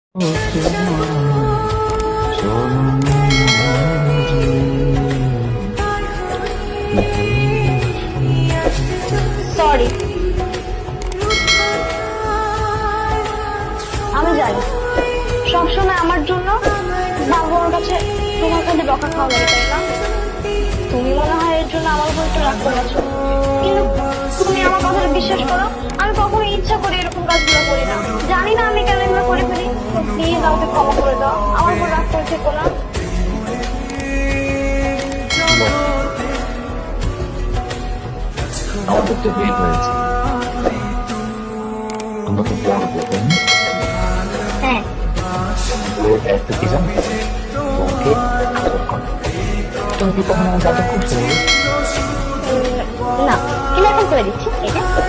Sorry, আমি জানি সবসময় আমার জন্য বাবার কাছে তোমার কাছে বকা খাওয়া লাগে, তাই না? তুমি মনে হয় এর জন্য আমার উপর একটু রাগ করেছো, কিন্তু তুমি আমার কথাটা বিশ্বাস করো, আমি কখনো ইচ্ছা করে এরকম কাজগুলো করি না। জানি না আমি কেন এগুলো করে ফেলি। প্লিজ আমাকে ক্ষমা করে দাও, আমার উপর রাগ করে থেকো না। আমাদের তো বিয়ে হয়েছে, আমরা তো বড় তাই না? হ্যাঁ, ওর দায়িত্ব কি জানো? তোমাকে আদর করা। তুমি কি কখনো আমার আদর করছো? না, কিন্তু এখন করে দিচ্ছি, ঠিক আছে?